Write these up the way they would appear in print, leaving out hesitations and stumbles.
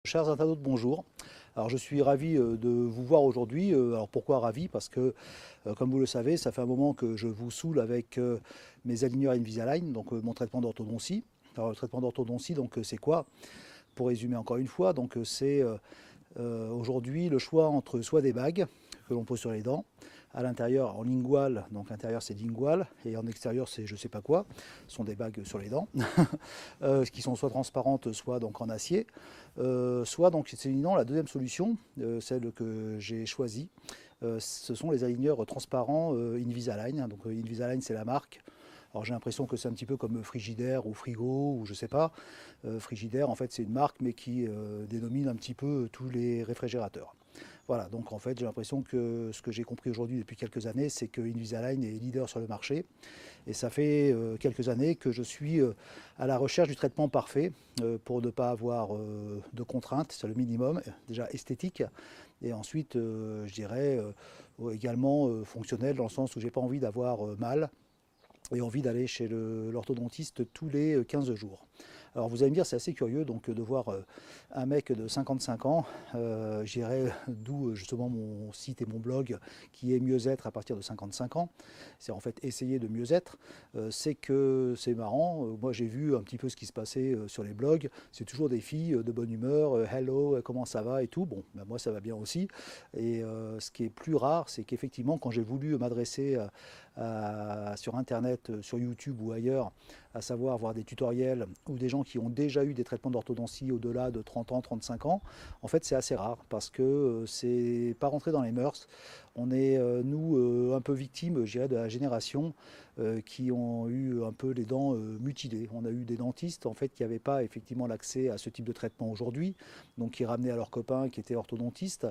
Chers internautes, bonjour. Alors je suis ravi de vous voir aujourd'hui. Alors pourquoi ravi? Parce que, comme vous le savez, ça fait un moment que je vous saoule avec mes aligneurs Invisalign, donc mon traitement d'orthodontie. Alors le traitement d'orthodontie, donc c'est quoi? Pour résumer encore une fois, donc c'est aujourd'hui le choix entre soit des bagues que l'on pose sur les dents, à l'intérieur en lingual, donc l'intérieur c'est lingual, et en extérieur c'est je sais pas quoi, ce sont des bagues sur les dents, qui sont soit transparentes, soit donc en acier, soit donc c'est évidemment la deuxième solution, celle que j'ai choisie, ce sont les aligneurs transparents Invisalign. Donc Invisalign c'est la marque. Alors j'ai l'impression que c'est un petit peu comme Frigidaire ou Frigo ou je sais pas. Frigidaire en fait c'est une marque mais qui dénomine un petit peu tous les réfrigérateurs. Voilà, donc en fait j'ai l'impression que ce que j'ai compris aujourd'hui depuis quelques années, c'est que Invisalign est leader sur le marché. Et ça fait quelques années que je suis à la recherche du traitement parfait pour ne pas avoir de contraintes, c'est le minimum, déjà esthétique, et ensuite je dirais également fonctionnel dans le sens où j'ai pas envie d'avoir mal et envie d'aller chez l'orthodontiste tous les 15 jours. Alors vous allez me dire, c'est assez curieux donc de voir un mec de 55 ans, j'irai d'où justement mon site et mon blog qui est mieux-être à partir de 55 ans, c'est en fait essayer de mieux être, c'est que c'est marrant, moi j'ai vu un petit peu ce qui se passait sur les blogs, c'est toujours des filles de bonne humeur, hello, comment ça va et tout, bon, ben moi ça va bien aussi, et ce qui est plus rare, c'est qu'effectivement quand j'ai voulu m'adresser sur internet, sur YouTube ou ailleurs, à savoir voir des tutoriels ou des gens qui ont déjà eu des traitements d'orthodontie au-delà de 30 ans, 35 ans, en fait c'est assez rare parce que c'est pas rentré dans les mœurs. On est, nous, un peu victimes, je dirais, de la génération qui ont eu un peu les dents mutilées. On a eu des dentistes en fait qui n'avaient pas effectivement l'accès à ce type de traitement aujourd'hui, donc qui ramenaient à leurs copains qui étaient orthodontistes.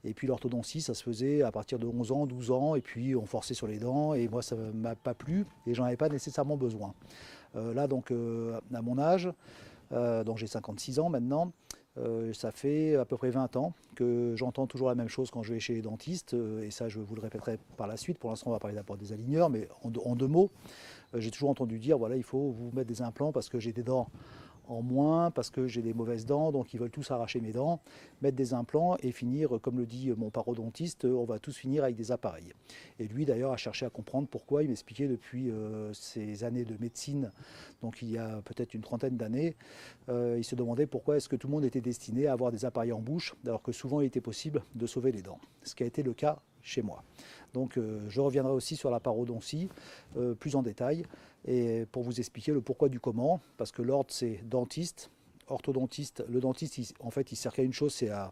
Et puis l'orthodontie, ça se faisait à partir de 11 ans, 12 ans, et puis on forçait sur les dents, et moi ça ne m'a pas plu, et j'en avais pas nécessairement besoin. Là donc à mon âge, donc j'ai 56 ans maintenant, ça fait à peu près 20 ans que j'entends toujours la même chose quand je vais chez les dentistes, et ça je vous le répéterai par la suite. Pour l'instant on va parler d'abord des aligneurs, mais en deux mots, j'ai toujours entendu dire voilà, il faut vous mettre des implants parce que j'ai des dents en moins, parce que j'ai des mauvaises dents, donc ils veulent tous arracher mes dents, mettre des implants et finir, comme le dit mon parodontiste, on va tous finir avec des appareils. Et lui d'ailleurs a cherché à comprendre pourquoi. Il m'expliquait depuis ses années de médecine, donc il y a peut-être une trentaine d'années, il se demandait pourquoi est-ce que tout le monde était destiné à avoir des appareils en bouche, alors que souvent il était possible de sauver les dents, ce qui a été le cas chez moi. Donc je reviendrai aussi sur la parodontie plus en détail et pour vous expliquer le pourquoi du comment, parce que l'ordre c'est dentiste, orthodontiste. Le dentiste, en fait, il sert qu'à une chose, c'est à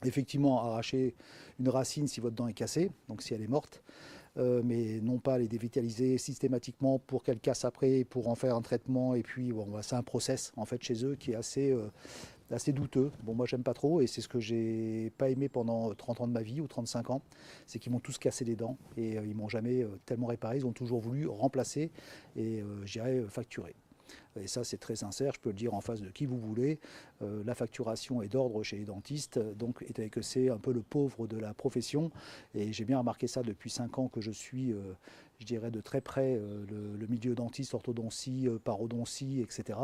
effectivement arracher une racine si votre dent est cassée, donc si elle est morte, mais non pas les dévitaliser systématiquement pour qu'elle casse après, pour en faire un traitement, et puis bon, c'est un process en fait chez eux qui est assez douteux. Bon, moi j'aime pas trop et c'est ce que j'ai pas aimé pendant 30 ans de ma vie ou 35 ans, c'est qu'ils m'ont tous cassé les dents et ils m'ont jamais tellement réparé, ils ont toujours voulu remplacer et je dirais facturer. Et ça c'est très sincère, je peux le dire en face de qui vous voulez, la facturation est d'ordre chez les dentistes, donc étant que c'est un peu le pauvre de la profession, et j'ai bien remarqué ça depuis 5 ans que je suis, je dirais de très près, le milieu dentiste, orthodontie, parodontie, etc.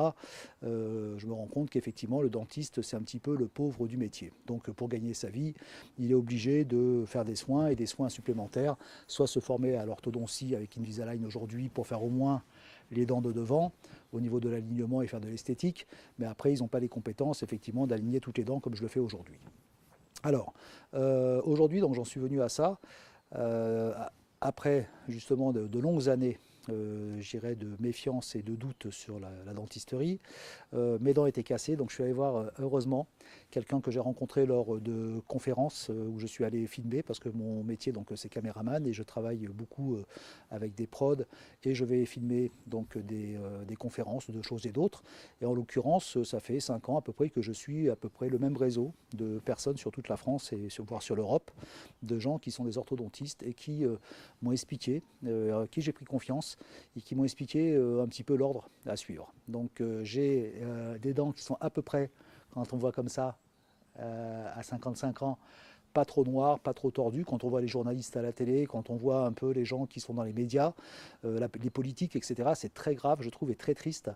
Je me rends compte qu'effectivement le dentiste c'est un petit peu le pauvre du métier. Donc pour gagner sa vie, il est obligé de faire des soins et des soins supplémentaires, soit se former à l'orthodontie avec Invisalign aujourd'hui pour faire au moins les dents de devant au niveau de l'alignement et faire de l'esthétique, mais après ils n'ont pas les compétences effectivement d'aligner toutes les dents comme je le fais aujourd'hui. Alors aujourd'hui donc j'en suis venu à ça, euh, après justement de longues années j'irais de méfiance et de doute sur la dentisterie. Mes dents étaient cassées, donc je suis allé voir heureusement quelqu'un que j'ai rencontré lors de conférences où je suis allé filmer parce que mon métier donc c'est caméraman et je travaille beaucoup avec des prods et je vais filmer donc des conférences de choses et d'autres. Et en l'occurrence, ça fait 5 ans à peu près que je suis à peu près le même réseau de personnes sur toute la France et voire sur l'Europe, de gens qui sont des orthodontistes et qui m'ont expliqué, à qui j'ai pris confiance et qui m'ont expliqué un petit peu l'ordre à suivre. Donc j'ai des dents qui sont à peu près, quand on voit comme ça, à 55 ans, pas trop noir, pas trop tordu. Quand on voit les journalistes à la télé, quand on voit un peu les gens qui sont dans les médias, les politiques, etc., c'est très grave, je trouve, et très triste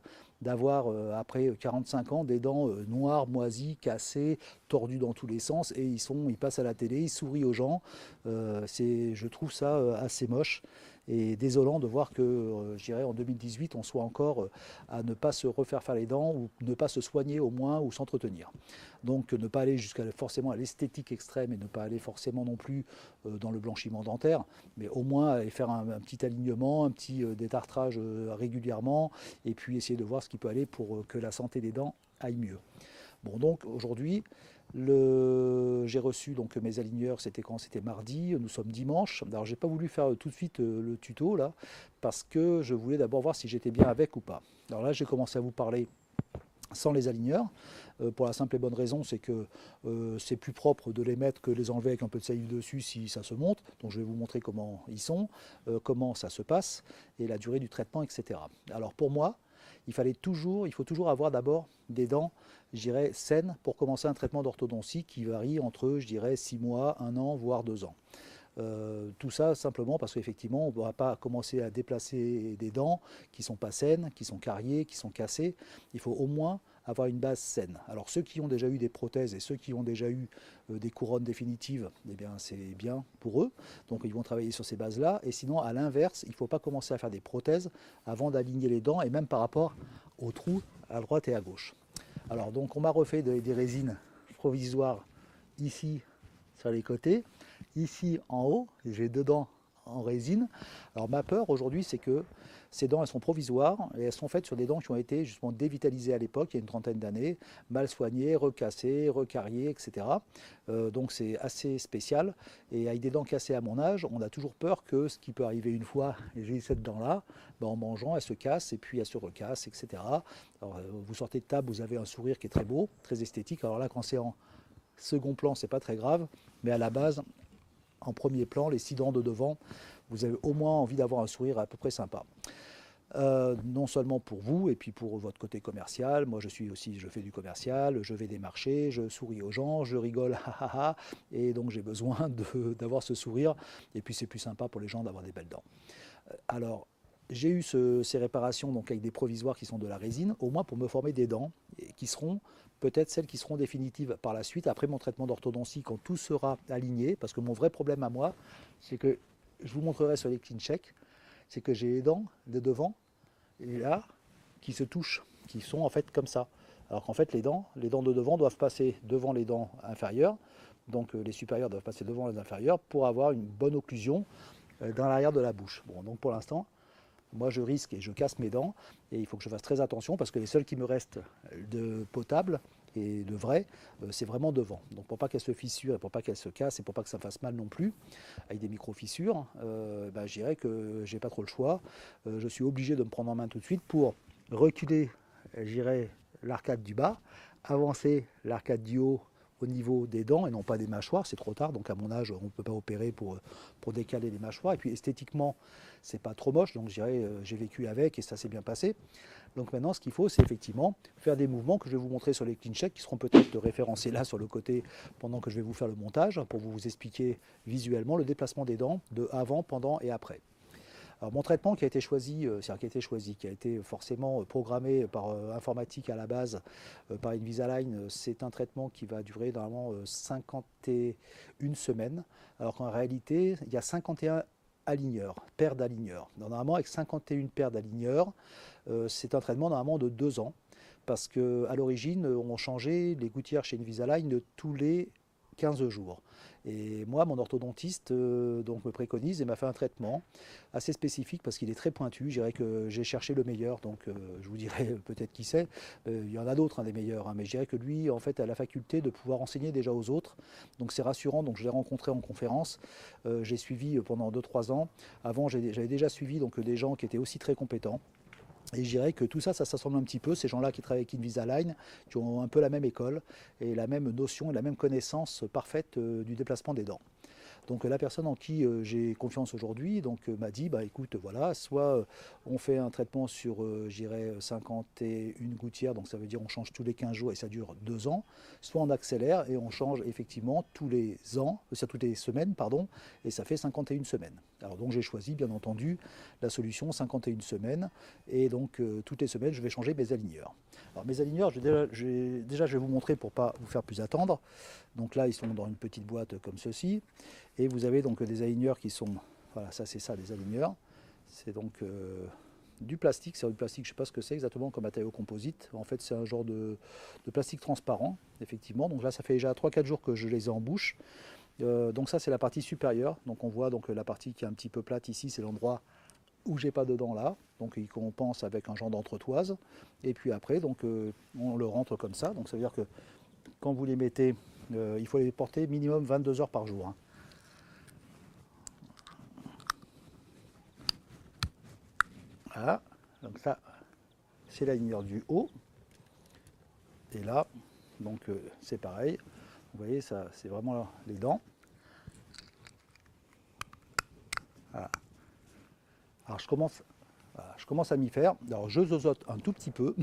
d'avoir, après 45 ans, des dents noires, moisies, cassées, tordues dans tous les sens, et ils passent à la télé, ils sourient aux gens. Je trouve ça assez moche et désolant de voir que, je dirais, en 2018, on soit encore à ne pas se refaire faire les dents ou ne pas se soigner au moins ou s'entretenir. Donc ne pas aller jusqu'à forcément à l'esthétique extrême et ne pas aller forcément non plus dans le blanchiment dentaire, mais au moins aller faire un petit alignement, un petit détartrage régulièrement et puis essayer de voir ce qui peut aller pour que la santé des dents aille mieux. Bon, donc aujourd'hui, j'ai reçu donc mes aligneurs, c'était quand? C'était mardi, nous sommes dimanche. Alors j'ai pas voulu faire tout de suite le tuto là, parce que je voulais d'abord voir si j'étais bien avec ou pas. Alors là j'ai commencé à vous parler sans les aligneurs, pour la simple et bonne raison, c'est que c'est plus propre de les mettre que de les enlever avec un peu de salive dessus si ça se monte. Donc je vais vous montrer comment ils sont, comment ça se passe, et la durée du traitement, etc. Alors pour moi, il faut toujours avoir d'abord des dents, je dirais, saines pour commencer un traitement d'orthodontie qui varie entre, je dirais, 6 mois, 1 an, voire 2 ans. Tout ça simplement parce qu'effectivement, on ne va pas commencer à déplacer des dents qui ne sont pas saines, qui sont cariées, qui sont cassées. Il faut au moins avoir une base saine. Alors ceux qui ont déjà eu des prothèses et ceux qui ont déjà eu des couronnes définitives, eh bien c'est bien pour eux. Donc ils vont travailler sur ces bases-là. Et sinon, à l'inverse, il ne faut pas commencer à faire des prothèses avant d'aligner les dents et même par rapport aux trous à droite et à gauche. Alors donc on m'a refait des résines provisoires ici sur les côtés. Ici en haut, j'ai 2 dents en résine. Alors ma peur aujourd'hui, c'est que ces dents, elles sont provisoires et elles sont faites sur des dents qui ont été justement dévitalisées à l'époque, il y a une trentaine d'années, mal soignées, recassées, recariées, etc. Donc c'est assez spécial. Et avec des dents cassées à mon âge, on a toujours peur que ce qui peut arriver une fois, et j'ai cette dent-là, ben en mangeant, elle se casse et puis elle se recasse, etc. Alors, vous sortez de table, vous avez un sourire qui est très beau, très esthétique. Alors là, quand c'est en second plan, c'est pas très grave, mais à la base, en premier plan, les 6 dents de devant, vous avez au moins envie d'avoir un sourire à peu près sympa. Non seulement pour vous et puis pour votre côté commercial, moi je fais du commercial, je vais des marchés, je souris aux gens, je rigole, et donc j'ai besoin d'avoir ce sourire, et puis c'est plus sympa pour les gens d'avoir des belles dents. Alors, j'ai eu ces réparations donc avec des provisoires qui sont de la résine, au moins pour me former des dents, qui seront peut-être celles qui seront définitives par la suite, après mon traitement d'orthodontie, quand tout sera aligné, parce que mon vrai problème à moi, c'est que, je vous montrerai sur les clean check, c'est que j'ai les dents de devant, et là, qui se touchent, qui sont en fait comme ça. Alors qu'en fait, les dents de devant doivent passer devant les dents inférieures, donc les supérieures doivent passer devant les inférieures pour avoir une bonne occlusion dans l'arrière de la bouche. Bon, donc pour l'instant, moi je risque et je casse mes dents et il faut que je fasse très attention parce que les seules qui me restent de potables et de vraies, c'est vraiment devant. Donc pour pas qu'elles se fissurent et pour pas qu'elles se cassent et pour pas que ça me fasse mal non plus, avec des micro-fissures, je dirais que j'ai pas trop le choix. Je suis obligé de me prendre en main tout de suite pour reculer, l'arcade du bas, avancer l'arcade du haut au niveau des dents et non pas des mâchoires, c'est trop tard, donc à mon âge on ne peut pas opérer pour décaler les mâchoires, et puis esthétiquement c'est pas trop moche, donc je dirais j'ai vécu avec et ça s'est bien passé. Donc maintenant ce qu'il faut c'est effectivement faire des mouvements que je vais vous montrer sur les clean check qui seront peut-être référencés là sur le côté pendant que je vais vous faire le montage pour vous expliquer visuellement le déplacement des dents de avant, pendant et après. Alors mon traitement qui a été choisi, qui a été forcément programmé par informatique à la base, par Invisalign, c'est un traitement qui va durer normalement 51 semaines, alors qu'en réalité, il y a 51 aligneurs, paires d'aligneurs. Normalement, avec 51 paires d'aligneurs, c'est un traitement normalement de 2 ans, parce qu'à l'origine, on changeait les gouttières chez Invisalign de tous les 15 jours. Et moi, mon orthodontiste donc me préconise et m'a fait un traitement assez spécifique parce qu'il est très pointu. Je dirais que j'ai cherché le meilleur, donc je vous dirai peut-être qui c'est. Il y en a d'autres, des meilleurs, mais je dirais que lui, en fait, a la faculté de pouvoir enseigner déjà aux autres. Donc c'est rassurant. Donc je l'ai rencontré en conférence. J'ai suivi pendant 2-3 ans. Avant, j'avais déjà suivi donc des gens qui étaient aussi très compétents. Et je dirais que tout ça, ça s'assemble un petit peu, ces gens-là qui travaillent avec Invisalign, qui ont un peu la même école et la même notion et la même connaissance parfaite du déplacement des dents. Donc la personne en qui j'ai confiance aujourd'hui m'a dit, bah écoute, voilà, soit on fait un traitement sur, je dirais, 51 gouttières, donc ça veut dire on change tous les 15 jours et ça dure 2 ans, soit on accélère et on change effectivement tous les ans, c'est toutes les semaines, pardon, et ça fait 51 semaines. Alors donc j'ai choisi bien entendu la solution 51 semaines, et donc toutes les semaines je vais changer mes aligneurs. Alors mes aligneurs, déjà je vais vous montrer pour ne pas vous faire plus attendre. Donc là ils sont dans une petite boîte comme ceci, et vous avez donc des aligneurs qui sont, voilà, ça c'est ça des aligneurs, c'est donc du plastique, c'est du plastique, je ne sais pas ce que c'est exactement comme matériau composite, en fait c'est un genre de plastique transparent, effectivement, donc là ça fait déjà 3-4 jours que je les ai en bouche. Donc ça c'est la partie supérieure, donc on voit donc la partie qui est un petit peu plate ici, c'est l'endroit où j'ai pas de dents là, donc il compense avec un genre d'entretoise, et puis après donc on le rentre comme ça, donc ça veut dire que quand vous les mettez, il faut les porter minimum 22 heures par jour, hein. Voilà, donc ça c'est l'aligneur du haut, et là donc c'est pareil, vous voyez ça c'est vraiment les dents. Voilà. Alors je commence à m'y faire. Alors je zozote un tout petit peu,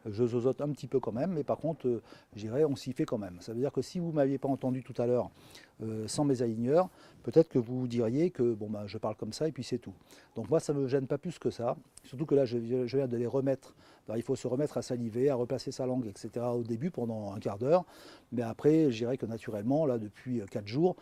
je zozote un petit peu quand même, mais par contre, je dirais, on s'y fait quand même. Ça veut dire que si vous ne m'aviez pas entendu tout à l'heure sans mes aligneurs, peut-être que vous diriez que bon, bah, je parle comme ça et puis c'est tout. Donc moi, ça ne me gêne pas plus que ça. Surtout que là, je viens de les remettre. Alors, il faut se remettre à saliver, à replacer sa langue, etc. au début pendant un quart d'heure. Mais après, je dirais que naturellement, là, depuis 4 jours,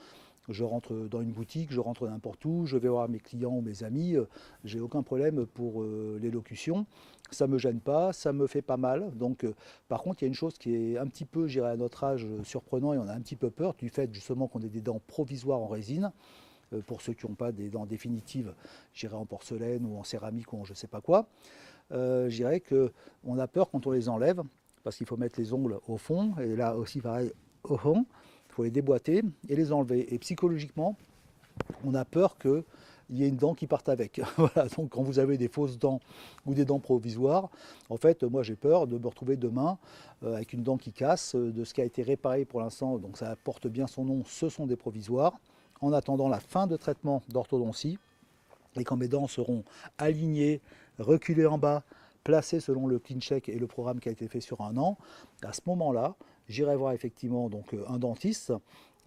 je rentre dans une boutique, je rentre n'importe où, je vais voir mes clients ou mes amis, j'ai aucun problème pour l'élocution, ça ne me gêne pas, ça me fait pas mal. Donc, par contre, il y a une chose qui est un petit peu, j'irais à notre âge, surprenant et on a un petit peu peur du fait justement qu'on ait des dents provisoires en résine. Pour ceux qui n'ont pas des dents définitives, j'irais en porcelaine ou en céramique ou en je ne sais pas quoi, je dirais qu'on a peur quand on les enlève, parce qu'il faut mettre les ongles au fond, et là aussi pareil au fond. Il faut les déboîter et les enlever. Et psychologiquement, on a peur qu'il y ait une dent qui parte avec. Voilà, donc quand vous avez des fausses dents ou des dents provisoires, en fait, moi j'ai peur de me retrouver demain avec une dent qui casse, de ce qui a été réparé pour l'instant, donc ça porte bien son nom, ce sont des provisoires, en attendant la fin de traitement d'orthodontie. Et quand mes dents seront alignées, reculées en bas, placées selon le clean check et le programme qui a été fait sur un an, à ce moment-là, j'irai voir effectivement donc, un dentiste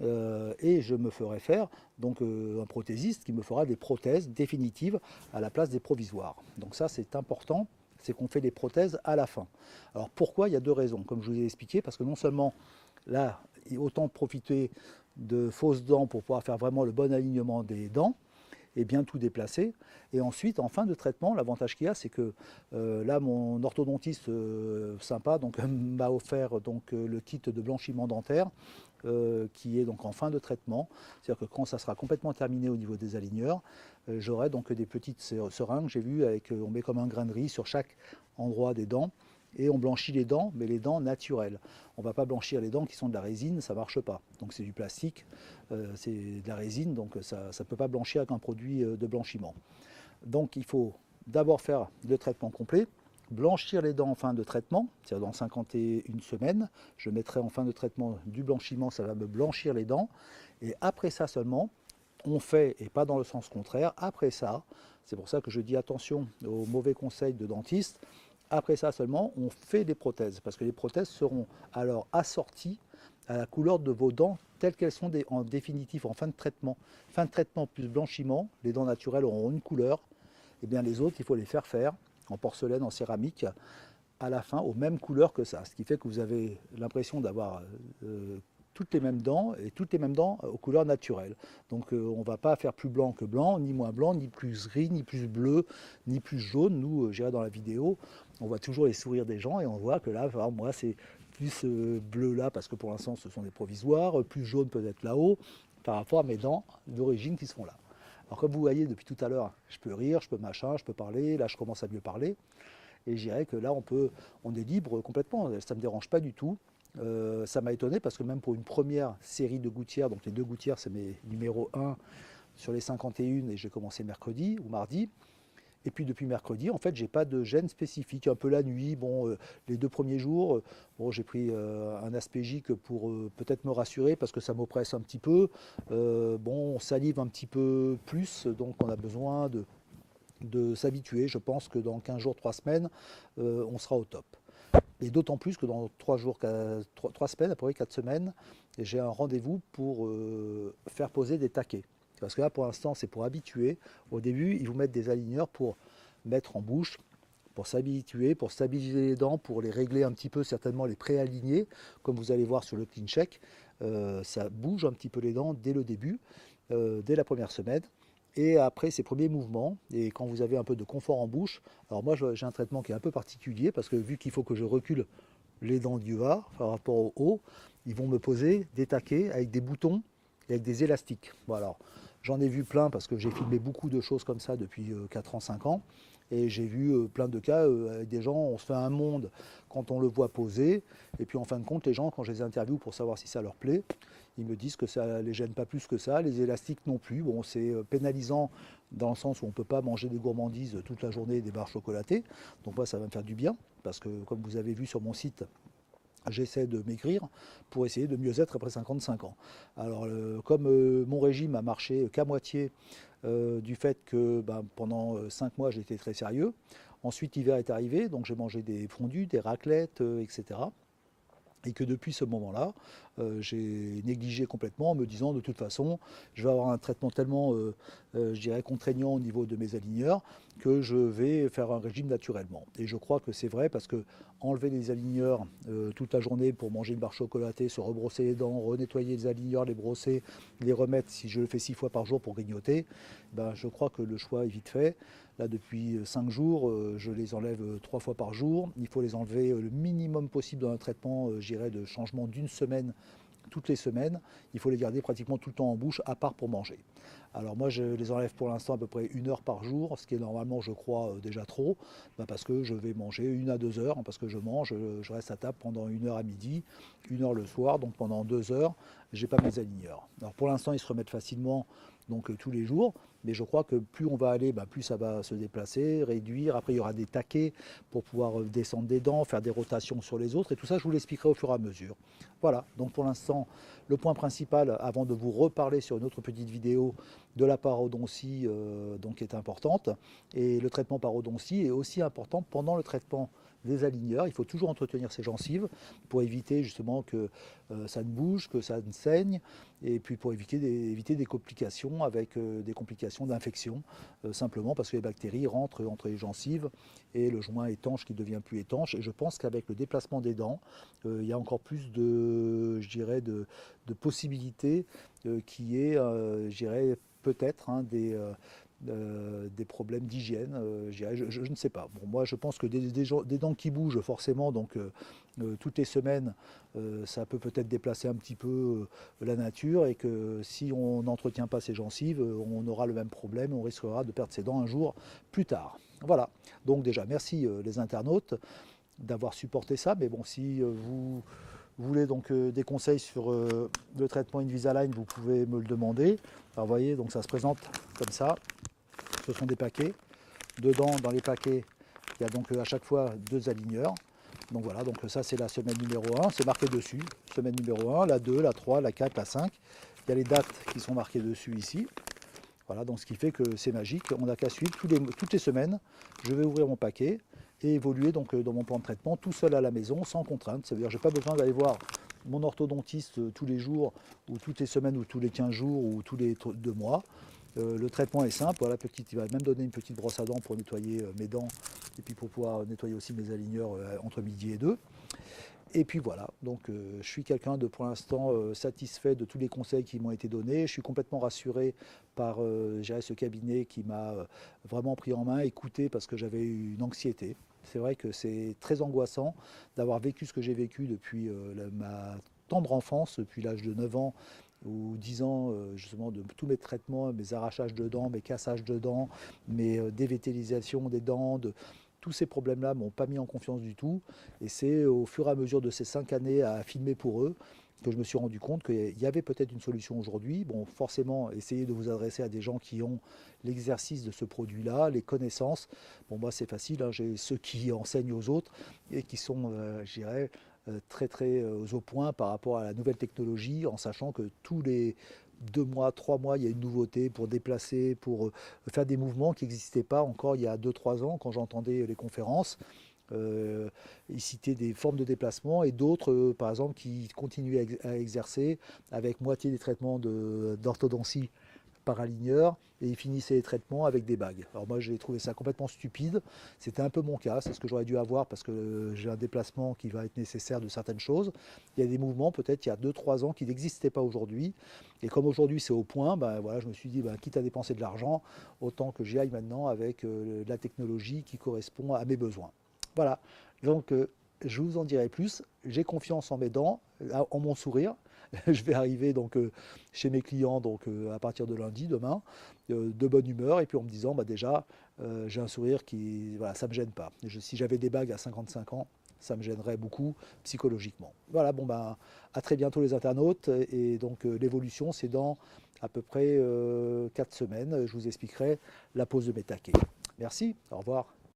et je me ferai faire donc, un prothésiste qui me fera des prothèses définitives à la place des provisoires. Donc ça c'est important, c'est qu'on fait des prothèses à la fin. Alors pourquoi? Il y a deux raisons, comme je vous ai expliqué, parce que non seulement là, autant profiter de fausses dents pour pouvoir faire vraiment le bon alignement des dents, et bien tout déplacer. Et ensuite, en fin de traitement, l'avantage qu'il y a, c'est que là, mon orthodontiste sympa m'a offert le kit de blanchiment dentaire qui est donc en fin de traitement. C'est-à-dire que quand ça sera complètement terminé au niveau des aligneurs, j'aurai donc des petites seringues, j'ai vu, avec, on met comme un grain de riz sur chaque endroit des dents, et on blanchit les dents, mais les dents naturelles. On ne va pas blanchir les dents qui sont de la résine, ça ne marche pas. Donc c'est du plastique, c'est de la résine, donc ça ne peut pas blanchir avec un produit de blanchiment. Donc il faut d'abord faire le traitement complet, blanchir les dents en fin de traitement, c'est-à-dire dans 51 semaines, je mettrai en fin de traitement du blanchiment, ça va me blanchir les dents, et après ça seulement, on fait, et pas dans le sens contraire, après ça, c'est pour ça que je dis attention aux mauvais conseils de dentistes, après ça seulement, on fait des prothèses, parce que les prothèses seront alors assorties à la couleur de vos dents telles qu'elles sont en définitive en fin de traitement. Fin de traitement plus blanchiment, les dents naturelles auront une couleur, et bien les autres, il faut les faire en porcelaine, en céramique, à la fin aux mêmes couleurs que ça. Ce qui fait que vous avez l'impression d'avoir toutes les mêmes dents et toutes les mêmes dents aux couleurs naturelles. Donc on ne va pas faire plus blanc que blanc, ni moins blanc, ni plus gris, ni plus bleu, ni plus jaune. Nous, j'irai dans la vidéo, on voit toujours les sourires des gens et on voit que là, moi, c'est plus bleu là parce que pour l'instant, ce sont des provisoires, plus jaune peut-être là-haut, par rapport à mes dents d'origine qui sont là. Alors comme vous voyez depuis tout à l'heure, je peux rire, je peux machin, je peux parler, là je commence à mieux parler. Et je dirais que là on est libre complètement, ça ne me dérange pas du tout. Ça m'a étonné parce que même pour une première série de gouttières, donc les 2 gouttières c'est mes numéros 1 sur les 51 et j'ai commencé mercredi ou mardi, Et puis depuis mercredi, en fait, j'ai pas de gêne spécifique. Un peu la nuit, bon, les 2 premiers jours, bon, j'ai pris un aspégique pour peut-être me rassurer parce que ça m'oppresse un petit peu. Bon, on salive un petit peu plus, donc on a besoin de s'habituer. Je pense que dans 15 jours, 3 semaines, on sera au top. Et d'autant plus que dans 3 jours, 3 semaines, à peu près 4 semaines, j'ai un rendez-vous pour faire poser des taquets. Parce que là, pour l'instant, c'est pour habituer. Au début, ils vous mettent des aligneurs pour mettre en bouche, pour s'habituer, pour stabiliser les dents, pour les régler un petit peu, certainement les préaligner. Comme vous allez voir sur le clean check, ça bouge un petit peu les dents dès le début, dès la première semaine. Et après ces premiers mouvements, et quand vous avez un peu de confort en bouche, alors moi j'ai un traitement qui est un peu particulier parce que vu qu'il faut que je recule les dents du bas par rapport au haut, ils vont me poser des taquets avec des boutons et avec des élastiques. Voilà. J'en ai vu plein parce que j'ai filmé beaucoup de choses comme ça depuis 4 ans, 5 ans. Et j'ai vu plein de cas avec des gens, on se fait un monde quand on le voit poser. Et puis en fin de compte, les gens, quand je les interviewe pour savoir si ça leur plaît, ils me disent que ça ne les gêne pas plus que ça. Les élastiques non plus. Bon, c'est pénalisant dans le sens où on ne peut pas manger des gourmandises toute la journée, des barres chocolatées. Donc moi, ça va me faire du bien. Parce que comme vous avez vu sur mon site, j'essaie de maigrir pour essayer de mieux être après 55 ans. Alors, comme mon régime a marché qu'à moitié du fait que pendant 5 mois j'étais très sérieux, ensuite l'hiver est arrivé, donc j'ai mangé des fondus, des raclettes, etc. Et que depuis ce moment-là, j'ai négligé complètement en me disant de toute façon, je vais avoir un traitement tellement, je dirais, contraignant au niveau de mes aligneurs que je vais faire un régime naturellement. Et je crois que c'est vrai parce que enlever les aligneurs toute la journée pour manger une barre chocolatée, se rebrosser les dents, renettoyer les aligneurs, les brosser, les remettre, si je le fais 6 fois par jour pour grignoter, je crois que le choix est vite fait. Là, depuis 5 jours, je les enlève 3 fois par jour. Il faut les enlever le minimum possible dans un traitement, de changement d'une semaine toutes les semaines. Il faut les garder pratiquement tout le temps en bouche, à part pour manger. Alors moi, je les enlève pour l'instant à peu près 1 heure par jour, ce qui est normalement, je crois, déjà trop, parce que je vais manger 1 à 2 heures, parce que je reste à table pendant 1 heure à midi, 1 heure le soir, donc pendant 2 heures, j'ai pas mes aligneurs. Alors pour l'instant, ils se remettent facilement, donc tous les jours, mais je crois que plus on va aller, plus ça va se déplacer, réduire. Après, il y aura des taquets pour pouvoir descendre des dents, faire des rotations sur les autres, et tout ça, je vous l'expliquerai au fur et à mesure. Voilà, donc pour l'instant, le point principal, avant de vous reparler sur une autre petite vidéo de la parodontie, donc qui est importante, et le traitement parodontie est aussi important pendant le traitement des aligneurs. Il faut toujours entretenir ses gencives pour éviter justement que ça ne bouge, que ça ne saigne, et puis pour éviter des complications avec des complications d'infection, simplement parce que les bactéries rentrent entre les gencives et le joint étanche qui devient plus étanche. Et je pense qu'avec le déplacement des dents, il y a encore plus de, je dirais, de possibilités qui est, je dirais, peut-être des problèmes d'hygiène, je ne sais pas. Bon, moi, je pense que des dents qui bougent forcément, donc toutes les semaines, ça peut peut-être déplacer un petit peu la nature et que si on n'entretient pas ses gencives, on aura le même problème, on risquera de perdre ses dents un jour plus tard. Voilà, donc déjà, merci les internautes d'avoir supporté ça, mais bon, si vous voulez donc des conseils sur le traitement Invisalign, vous pouvez me le demander. Alors vous voyez, donc ça se présente comme ça. Ce sont des paquets. Dedans, dans les paquets, il y a donc à chaque fois 2 aligneurs. Donc voilà, donc ça c'est la semaine numéro 1, c'est marqué dessus. Semaine numéro 1, la 2, la 3, la 4, la 5. Il y a les dates qui sont marquées dessus ici. Voilà, donc ce qui fait que c'est magique. On n'a qu'à suivre toutes les semaines. Je vais ouvrir mon paquet et évoluer donc dans mon plan de traitement tout seul à la maison, sans contrainte. Ça veut dire que je n'ai pas besoin d'aller voir mon orthodontiste tous les jours, ou toutes les semaines, ou tous les 15 jours, ou tous les 2 mois. Le traitement est simple. Voilà, il va même donner une petite brosse à dents pour nettoyer mes dents, et puis pour pouvoir nettoyer aussi mes aligneurs entre midi et 2. Et puis voilà, donc je suis quelqu'un de pour l'instant satisfait de tous les conseils qui m'ont été donnés. Je suis complètement rassuré par ce cabinet qui m'a vraiment pris en main, écouté, parce que j'avais eu une anxiété. C'est vrai que c'est très angoissant d'avoir vécu ce que j'ai vécu depuis ma tendre enfance, depuis l'âge de 9 ans ou 10 ans, justement, de tous mes traitements, mes arrachages de dents, mes cassages de dents, mes dévétélisations des dents, tous ces problèmes-là ne m'ont pas mis en confiance du tout. Et c'est au fur et à mesure de ces 5 années à filmer pour eux que je me suis rendu compte qu'il y avait peut-être une solution aujourd'hui. Bon, forcément, essayez de vous adresser à des gens qui ont l'exercice de ce produit-là, les connaissances. Bon, moi, c'est facile, hein, j'ai ceux qui enseignent aux autres et qui sont, je dirais, très très au point par rapport à la nouvelle technologie, en sachant que tous les 2 mois, 3 mois, il y a une nouveauté pour déplacer, pour faire des mouvements qui n'existaient pas encore il y a 2, 3 ans quand j'entendais les conférences. Il citait des formes de déplacement et d'autres, par exemple, qui continuaient à exercer avec moitié des traitements d'orthodontie par aligneur et ils finissaient les traitements avec des bagues. Alors moi j'ai trouvé ça complètement stupide, c'était un peu mon cas, c'est ce que j'aurais dû avoir parce que j'ai un déplacement qui va être nécessaire de certaines choses. Il y a des mouvements peut-être il y a 2, 3 ans qui n'existaient pas aujourd'hui et comme aujourd'hui c'est au point, ben, voilà, je me suis dit quitte à dépenser de l'argent, autant que j'y aille maintenant avec la technologie qui correspond à mes besoins. Voilà, donc je vous en dirai plus, j'ai confiance en mes dents, en mon sourire. Je vais arriver donc chez mes clients donc à partir de lundi, demain, de bonne humeur et puis en me disant déjà j'ai un sourire qui voilà, ça me gêne pas. Si j'avais des bagues à 55 ans, ça me gênerait beaucoup psychologiquement. Voilà, bon à très bientôt les internautes et donc l'évolution c'est dans à peu près 4 semaines. Je vous expliquerai la pose de mes taquets. Merci, au revoir.